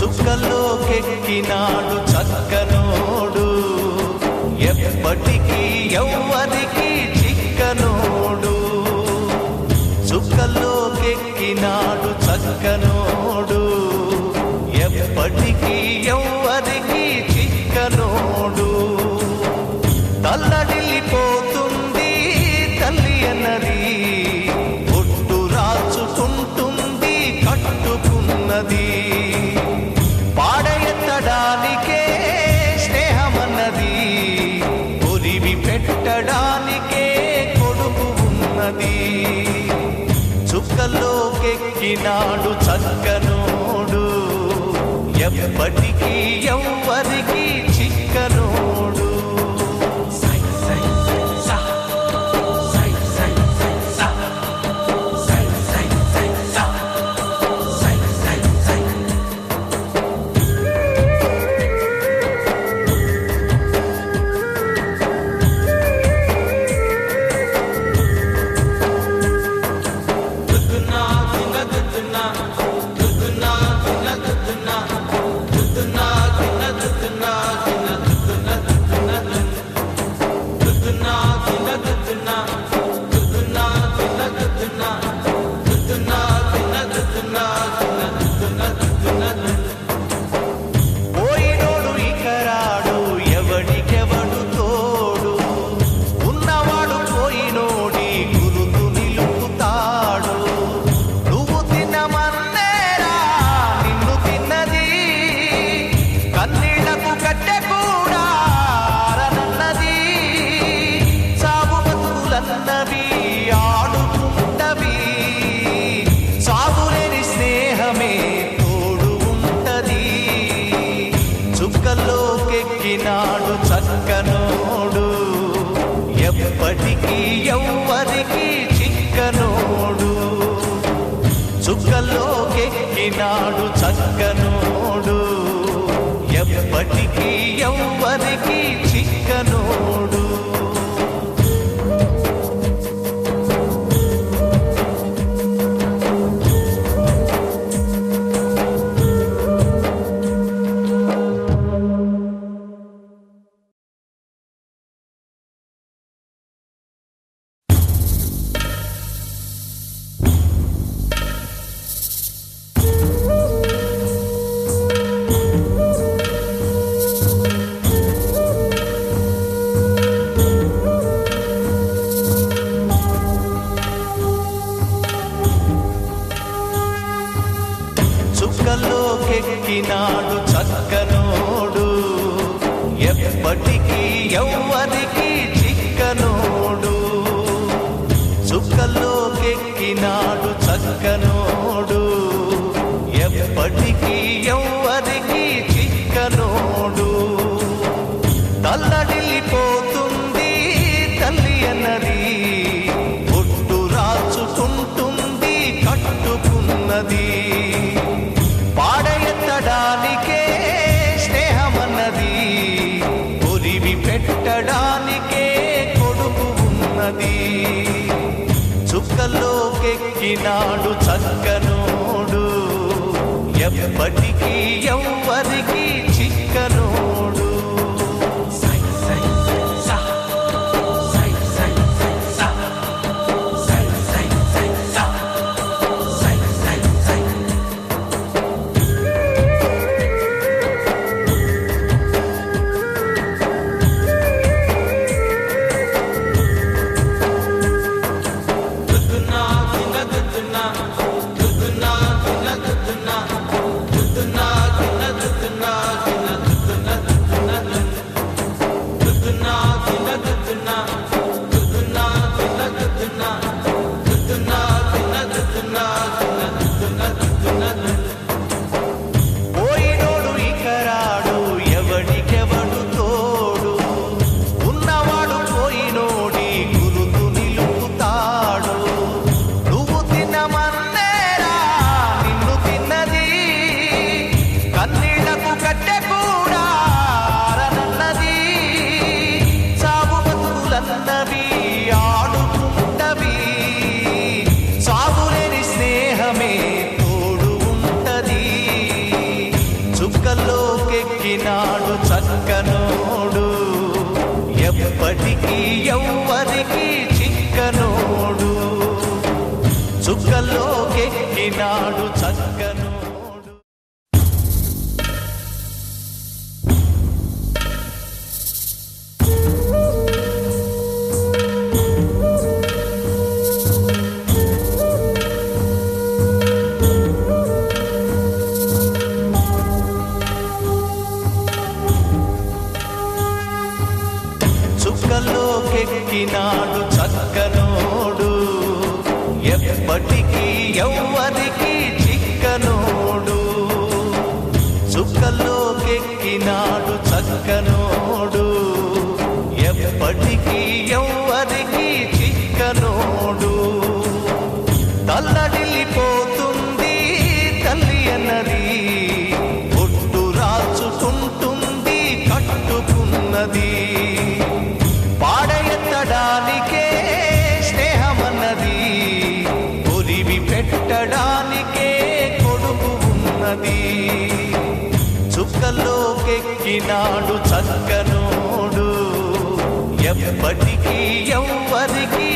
చుక్కల్లోకెక్కినాడు చక్కనోడు, ఎప్పటికీ ఎవ్వరికి చిక్కనోడు. చుక్కల్లోకెక్కినాడు చక్కనోడు, ఎప్పటికీ ఎవ్వరికి చిక్కనోడు. తల్లడిల్లిపోతుంది తల్లి అన్నది, ఒట్టు రాచుకుంటుంది కట్టుకున్నది. పాడెత్తడానికే స్నేహమన్నది, ఒరివి పెట్టడానికే కొడుకు ఉన్నది. చుక్కల్లోకెక్కినాడు చక్కనోడు, ఎప్పటికీ ఎవ్వరికి చిక్కనోడు. పోయినోడు ఇకరాడు, ఎవడికెవడు తోడు, ఉన్నవాడు పోయినోడి గురుతు నిలుపుతాడు. నువ్వు తినమన్నేరా నిన్ను తిన్నది, కన్నీళ్లకు కట్టె కూడా ఆరనన్నది. సాగు బతుకులన్నవి ఆడుకుంటవి, సాగులేని స్నేహమే తోడు ఉంటది. చుక్కల్లోకెక్కినాడు చక్కనోడు, ఎప్పటికీ ఎవ్వరికి చిక్కనోడు. చుక్కల్లోకెక్కినాడు చక్కనోడు, ఎప్పటికీ ఎవ్వరికి చిక్కనోడు. చుక్కల్లోకెక్కినాడు చక్కనోడు, ఎప్పటికీ ఎవ్వరికి చిక్కనోడు. చుక్కల్లోకెక్కినాడు చక్కనోడు, ఎప్పటికీ ఎవ్వరికి చిక్కనోడు. తల్లడిల్లిపోతుంది తల్లి అన్నది, ఒట్టు రాచుకుంటుంది కట్టుకున్నది. పాడెత్తడానికే స్నేహమన్నది, ఒరివి పెట్టడానికే కొడుకు ఉన్నది. చుక్కల్లోకెక్కినాడు చక్కనోడు, ఎప్పటికీ ఎవ్వరికి చిక్కనోడు. పోయినోడు ఇకరాడు, ఎవడికెవడు తోడు, ఉన్నవాడు పోయినోడి గురుతు నిలుపుతాడు. నువ్వు తినమన్నేరా నిన్ను తిన్నది, దొరికినాడు చక్కనోడు. చుక్కల్లోకెక్కినాడు చక్కనోడు, ఎప్పటికీ ఎవ్వరికి చిక్కనోడు. చుక్కల్లోకెక్కినాడు చక్కనోడు, ఎప్పటికీ ఎవ్వరికి చిక్కనోడు. తల్లడిల్లిపోతుంది తల్లి అన్నది, ఒట్టు రాచుకుంటుంది కట్టుకున్నది. పాడెత్తడానికే స్నేహమన్నది, కొరివి పెట్టడానికే కొడుకు ఉన్నది. చుక్కల్లోకెక్కినాడు చక్కనోడు, ఎప్పటికీ ఎవ్వరికి